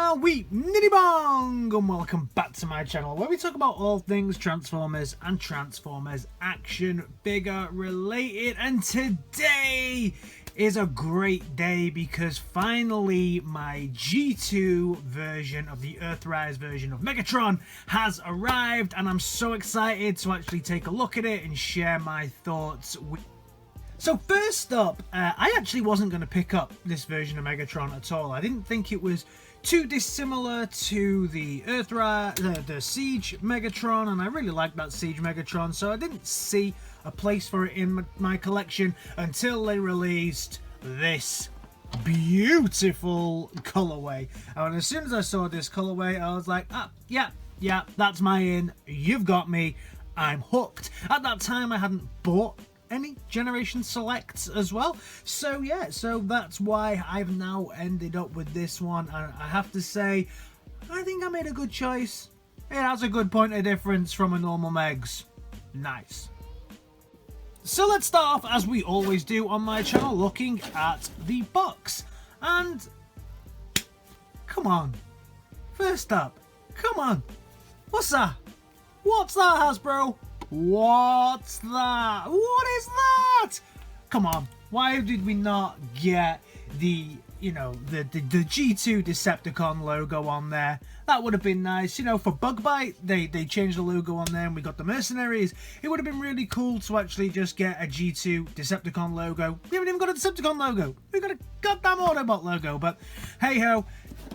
we niddy bong, and welcome back to my channel where we talk about all things Transformers and Transformers action figure related. And today is a great day because finally my G2 version of the Earthrise version of Megatron has arrived, and I'm so excited to actually take a look at it and share my thoughts with. So first up, I actually wasn't going to pick up this version of Megatron at all. I didn't think it was too dissimilar to the Earthrise, the Siege Megatron, and I really liked that Siege Megatron, so I didn't see a place for it in my collection until they released this beautiful colorway. And as soon as I saw this colorway, I was like, yeah, that's my in. You've got me. I'm hooked. At that time, I hadn't bought any Generation Selects as well, so yeah, so that's why I've now ended up with this one, and I have to say I think I made a good choice. It has a good point of difference from a normal Megs. Nice. So let's start off, as we always do on my channel, looking at the box. And come on, first up, come on, what's that? What's that, Hasbro? What's that? What is that? Come on, why did we not get the, you know, the G2 Decepticon logo on there? That would have been nice. You know, for Bug Bite, they changed the logo on there and we got the Mercenaries. It would have been really cool to actually just get a G2 Decepticon logo. We haven't even got a Decepticon logo. We got a goddamn Autobot logo, but hey ho.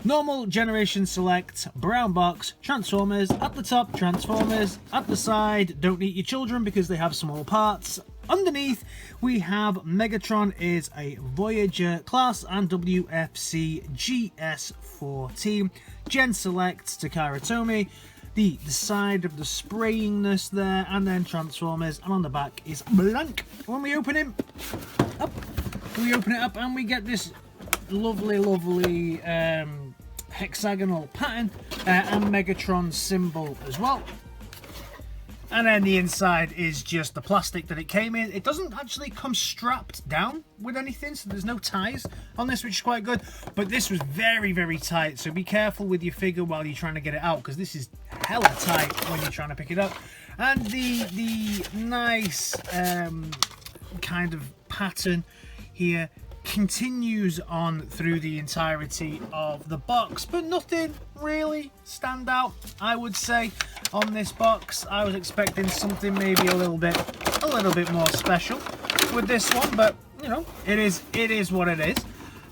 Normal Generation Select, brown box, Transformers, at the top Transformers, at the side Don't Eat Your Children because they have small parts. Underneath we have Megatron is a Voyager class and WFC GS14. Gen Select Takara Tomy, the side of the sprayingness there, and then Transformers, and on the back is blank. When we open him up, we open it up and we get this lovely hexagonal pattern and Megatron symbol as well. And then the inside is just the plastic that it came in. It doesn't actually come strapped down with anything, so there's no ties on this, which is quite good. But this was very tight, so be careful with your figure while you're trying to get it out, because this is hella tight when you're trying to pick it up. And the nice kind of pattern here continues on through the entirety of the box, but nothing really stand out, I would say, on this box. I was expecting something maybe a little bit more special with this one, but you know, it is what it is.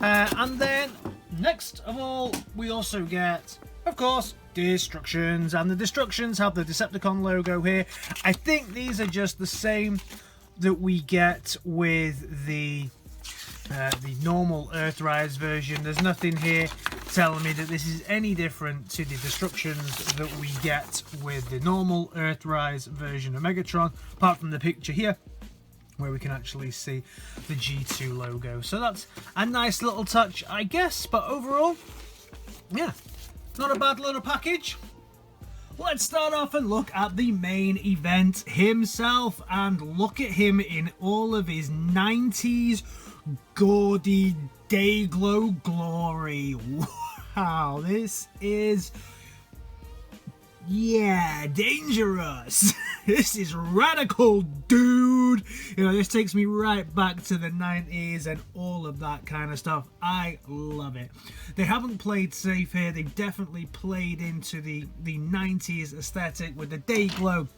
And then next of all, we also get, of course, Destructions, and the Destructions have the Decepticon logo here. I think these are just the same that we get with the normal Earthrise version. There's nothing here telling me that this is any different to the Destructions that we get with the normal Earthrise version of Megatron, apart from the picture here where we can actually see the G2 logo. So that's a nice little touch, I guess, but overall, yeah, not a bad little package. Let's start off and look at the main event himself, and look at him in all of his 90s gaudy day glow glory. Wow, this is, yeah, dangerous. This is radical, dude. You know, this takes me right back to the 90s and all of that kind of stuff. I love it. They haven't played safe here. They've definitely played into the 90s aesthetic with the day glow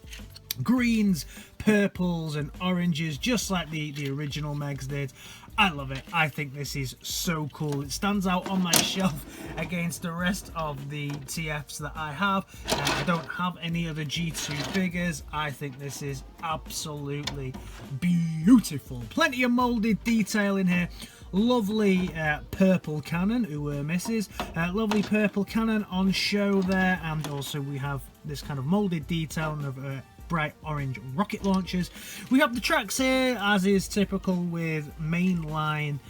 greens, purples and oranges, just like the original Megs did. I love it. I think this is so cool. It stands out on my shelf against the rest of the TFs that I have. I don't have any other G2 figures. I think this is absolutely beautiful. Plenty of molded detail in here. Lovely purple cannon, who misses. Lovely purple cannon on show there, and also we have this kind of molded detail of bright orange rocket launchers. We have the tracks here, as is typical with mainline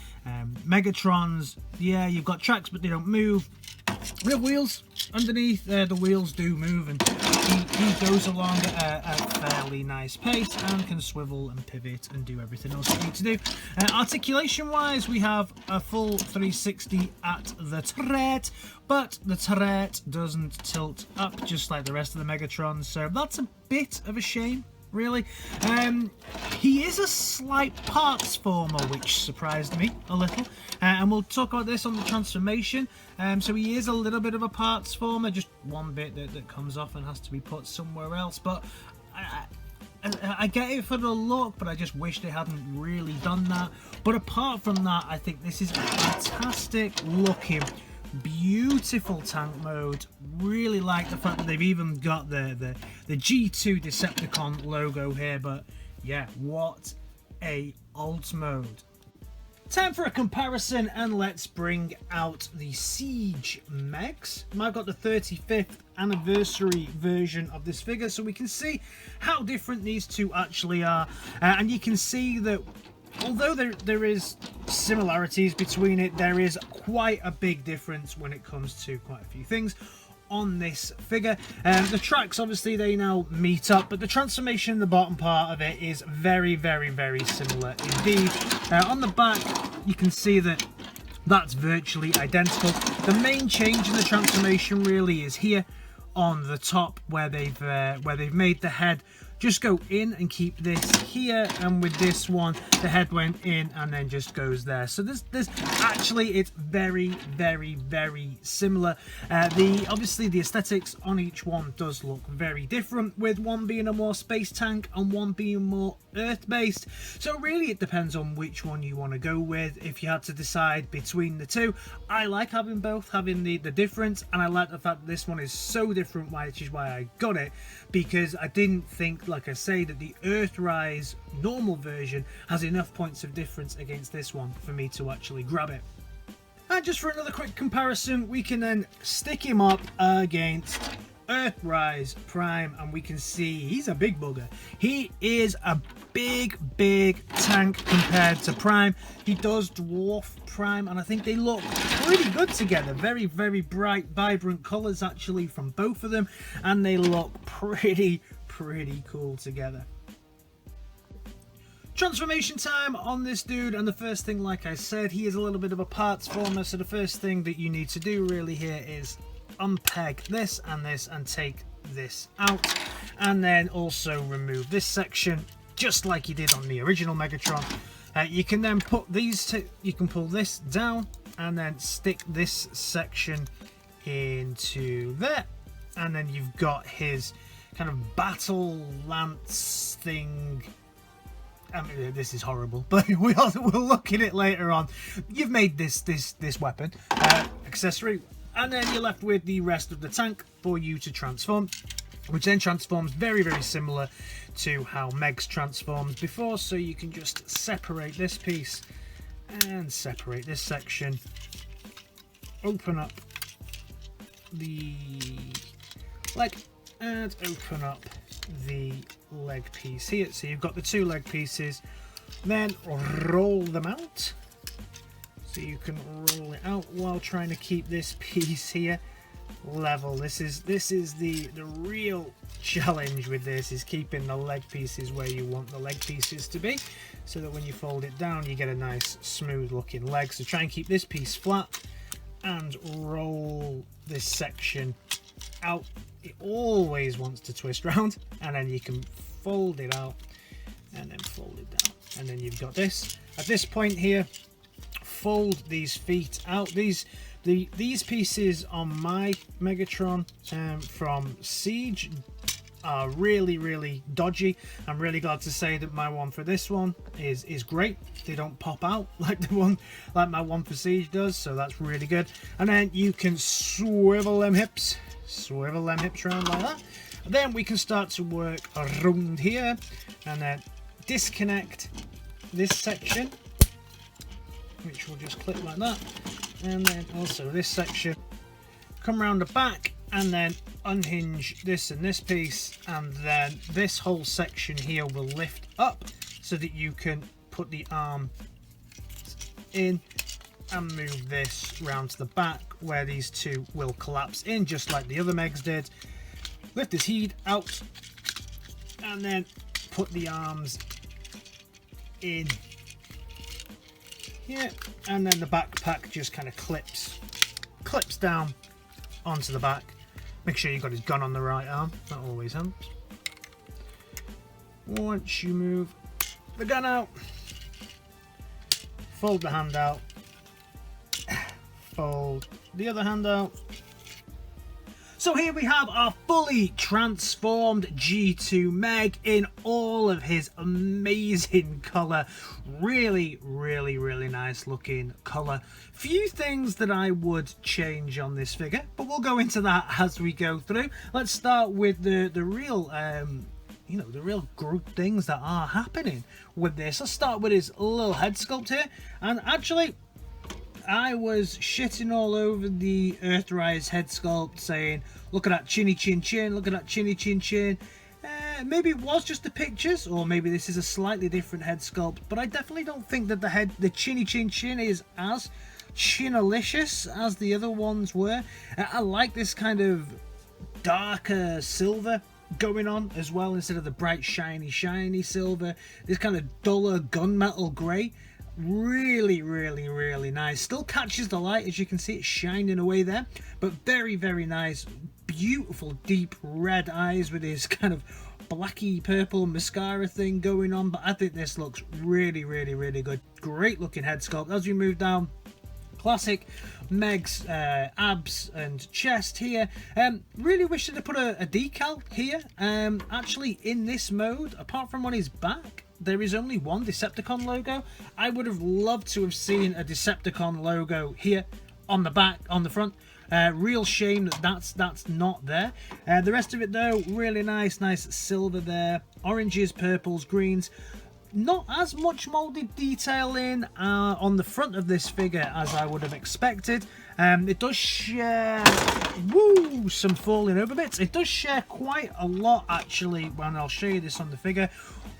Megatrons. Yeah, you've got tracks, but they don't move. We have wheels underneath. The wheels do move, and he goes along at a fairly nice pace and can swivel and pivot and do everything else you need to do. Articulation wise, we have a full 360 at the turret, but the turret doesn't tilt up just like the rest of the Megatron, so that's a bit of a shame, really. He is a slight parts former, which surprised me a little, and we'll talk about this on the transformation. So he is a little bit of a parts former, just one bit that comes off and has to be put somewhere else, but I get it for the look, but I just wish they hadn't really done that. But apart from that, I think this is a fantastic looking, beautiful tank mode. Really like the fact that they've even got the G2 Decepticon logo here, but yeah, what a alt mode. Time for a comparison, and let's bring out the Siege Megs. I've got the 35th anniversary version of this figure, so we can see how different these two actually are. And you can see that although there is similarities between it, there is quite a big difference when it comes to quite a few things on this figure. The tracks, obviously, they now meet up, but the transformation in the bottom part of it is very, very, very similar indeed. On the back, you can see that that's virtually identical. The main change in the transformation really is here on the top, where they've made the head just go in and keep this here, and with this one the head went in and then just goes there. So there's actually, it's very, very, very similar. Obviously the aesthetics on each one does look very different, with one being a more space tank and one being more earth based. So really it depends on which one you want to go with. If you had to decide between the two, I like having both, having the difference, and I like the fact that this one is so different, which is why I got it, because I didn't think, like I say, that the Earthrise normal version has enough points of difference against this one for me to actually grab it. And just for another quick comparison, we can then stick him up against Earthrise Prime, and we can see he's a big bugger. He is a big tank compared to Prime. He does dwarf Prime, and I think they look pretty good together. Very, very bright, vibrant colours actually from both of them, and they look pretty cool together. Transformation time on this dude, and the first thing, like I said, he is a little bit of a parts former, so the first thing that you need to do really here is unpeg this and take this out, and then also remove this section just like you did on the original Megatron. You can then put these you can pull this down and then stick this section into there, and then you've got his kind of battle lance thing. I mean, this is horrible, but we'll look at it later on. You've made this weapon accessory, and then you're left with the rest of the tank for you to transform, which then transforms very, very similar to how Megs transformed before. So you can just separate this piece and separate this section, open up the leg and open up the leg piece here. So you've got the two leg pieces, then roll them out. So you can roll it out while trying to keep this piece here level. This is the real challenge with this, is keeping the leg pieces where you want the leg pieces to be, so that when you fold it down you get a nice smooth looking leg. So try and keep this piece flat and roll this section out. It always wants to twist around, and then you can fold it out and then fold it down, and then you've got this. At this point here, fold these feet out. These pieces on my Megatron from Siege are really dodgy. I'm really glad to say that my one for this one is great. They don't pop out like my one for Siege does, so that's really good. And then you can swivel them hips around like that. And then we can start to work around here, and then disconnect this section, which will just clip like that, and then also this section. Come around the back and then unhinge this and this piece, and then this whole section here will lift up so that you can put the arm in and move this round to the back where these two will collapse in just like the other Megs did. Lift this heat out and then put the arms in here, and then the backpack just kind of clips down onto the back. Make sure you've got his gun on the right arm, that always helps. Once you move the gun out, fold the hand out, fold the other hand out. So here we have our fully transformed G2 Meg in all of his amazing colour. Really, really, really nice looking colour. Few things that I would change on this figure, but we'll go into that as we go through. Let's start with the real, you know, the real good things that are happening with this. Let's start with his little head sculpt here. And actually, I was shitting all over the Earthrise head sculpt, saying, look at that chinny chin chin, look at that chinny chin chin. Maybe it was just the pictures, or maybe this is a slightly different head sculpt, but I definitely don't think that the chinny chin chin is as chinalicious as the other ones were. I like this kind of darker silver going on as well, instead of the bright shiny silver. This kind of duller gunmetal grey. Really, really, really nice. Still catches the light, as you can see, it's shining away there, but very, very nice. Beautiful deep red eyes with his kind of blacky purple mascara thing going on. But I think this looks really, really, really good. Great looking head sculpt. As we move down, classic Meg's abs and chest here. Really wish they'd put a decal here. Actually, in this mode, apart from on his back, there is only one Decepticon logo. I would have loved to have seen a Decepticon logo here on the back, on the front. Real shame that that's not there. The rest of it though, really nice silver there, oranges, purples, greens. Not as much molded detail in on the front of this figure as I would have expected. It does share some falling over bits. It does share quite a lot actually, when I'll show you this on the figure,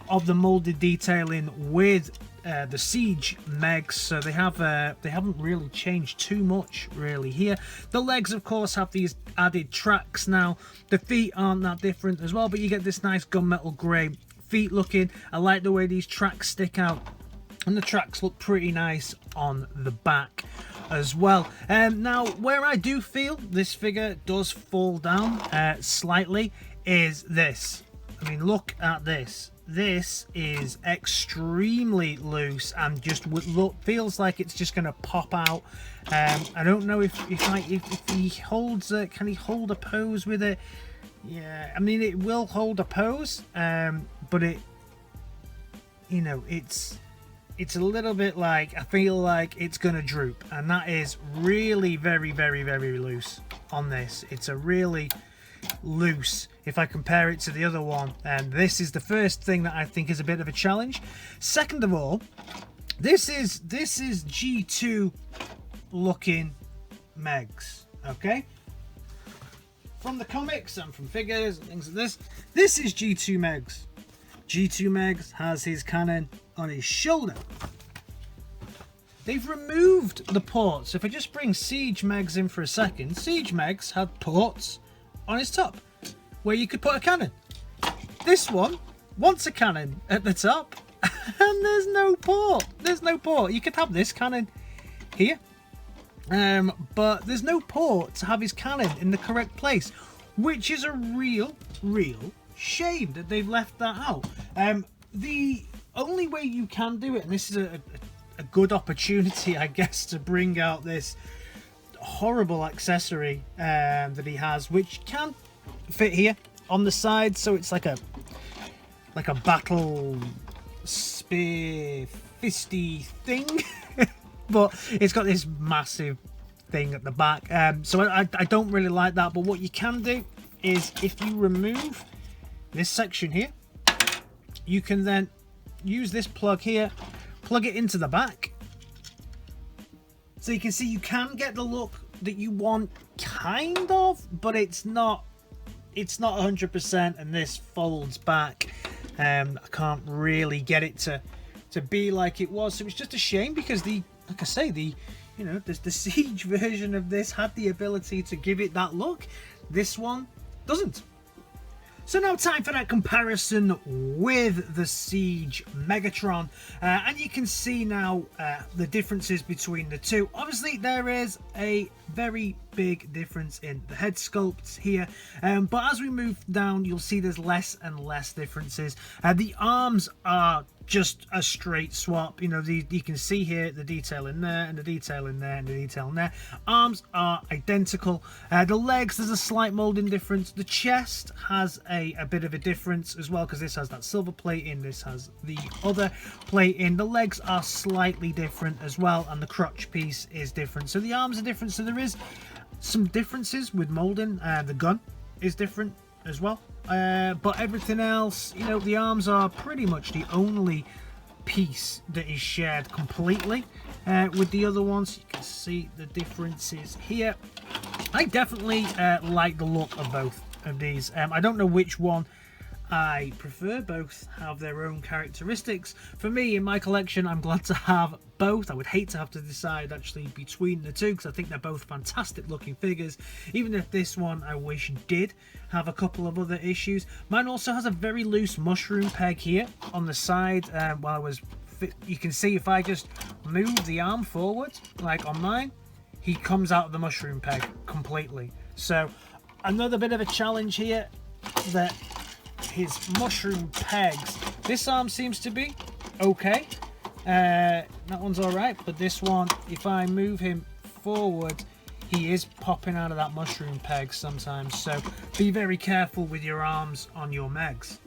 of the molded detailing with the Siege Megs. So they haven't really changed too much really here. The legs of course have these added tracks now. The feet aren't that different as well, but you get this nice gunmetal grey feet looking. I like the way these tracks stick out, and the tracks look pretty nice on the back as well. Now where I do feel this figure does fall down slightly is this. I mean, look at this. This is extremely loose and just feels like it's just going to pop out. I don't know if he holds it. Can he hold a pose with it? Yeah, I mean, it will hold a pose, but it, you know, it's a little bit like, I feel like it's going to droop, and that is really very, very, very loose on this. It's a really loose, if I compare it to the other one, and this is the first thing that I think is a bit of a challenge. Second of all, this is G2 looking Megs, okay, from the comics and from figures and things like this is G2 Megs. G2 Megs has his cannon on his shoulder. They've removed the ports. If I just bring Siege Megs in for a second, Siege Megs had ports on his top where you could put a cannon. This one wants a cannon at the top and there's no port. There's no port. You could have this cannon here, but there's no port to have his cannon in the correct place, which is a real shame that they've left that out. The only way you can do it, and this is a good opportunity I guess to bring out this horrible accessory that he has, which can fit here on the side, so it's like a battle spear fisty thing but it's got this massive thing at the back, so I don't really like that. But what you can do is, if you remove this section here, you can then use this plug here, plug it into the back, so you can see you can get the look that you want, kind of, but it's not 100%, and this folds back. I can't really get it to be like it was, so it's just a shame, because like I say, the you know, the Siege version of this had the ability to give it that look. This one doesn't. So now time for that comparison with the Siege Megatron, and you can see now the differences between the two. Obviously there is a very big difference in the head sculpts here, but as we move down you'll see there's less and less differences. The arms are just a straight swap. You know, you can see here the detail in there, and the detail in there, and the detail in there. Arms are identical. The legs, there's a slight molding difference. The chest has a bit of a difference as well, because this has that silver plate in, this has the other plate in. The legs are slightly different as well, and the crotch piece is different. So the arms are different, so there is some differences with molding. The gun is different as well, but everything else, you know, the arms are pretty much the only piece that is shared completely with the other ones. You can see the differences here. I definitely like the look of both of these. I don't know which one I prefer. Both have their own characteristics. For me, in my collection, I'm glad to have both. I would hate to have to decide actually between the two, because I think they're both fantastic looking figures, even if this one I wish did have a couple of other issues. Mine also has a very loose mushroom peg here on the side. You can see if I just move the arm forward, like on mine, he comes out of the mushroom peg completely. So another bit of a challenge here, that his mushroom pegs, this arm seems to be okay, that one's alright, but this one, if I move him forward, he is popping out of that mushroom peg sometimes, so be very careful with your arms on your Megs.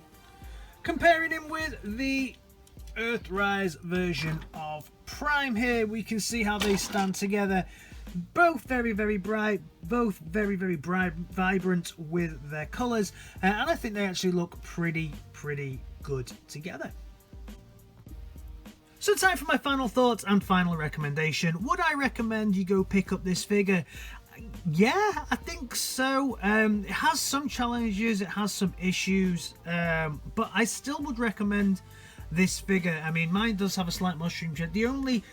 Comparing him with the Earthrise version of Prime here, we can see how they stand together. Both very bright, both very bright, vibrant with their colours, and I think they actually look pretty good together. So time for my final thoughts and final recommendation. Would I recommend you go pick up this figure? Yeah, I think so. It has some challenges, it has some issues, but I still would recommend this figure. I mean, mine does have a slight mushroom jet. The only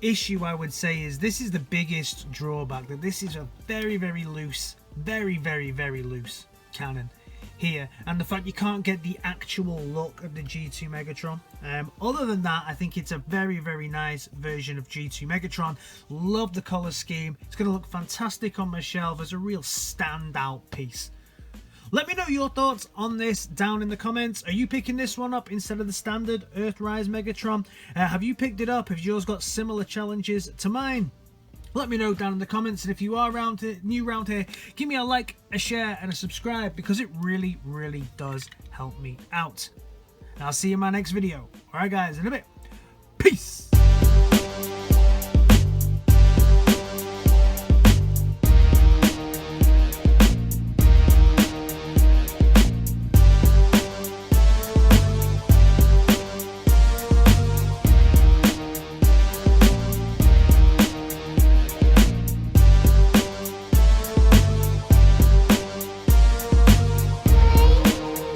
issue I would say is this is the biggest drawback, that this is a very loose, very loose cannon here, and the fact you can't get the actual look of the G2 Megatron. Other than that, I think it's a very nice version of G2 Megatron. Love the color scheme. It's going to look fantastic on my shelf as a real standout piece. Let me know your thoughts on this down in the comments. Are you picking this one up instead of the standard Earthrise Megatron? Have you picked it up? Have yours got similar challenges to mine? Let me know down in the comments, and if you are new around here, give me a like, a share and a subscribe, because it really does help me out. And I'll see you in my next video. Alright guys, in a bit. Peace!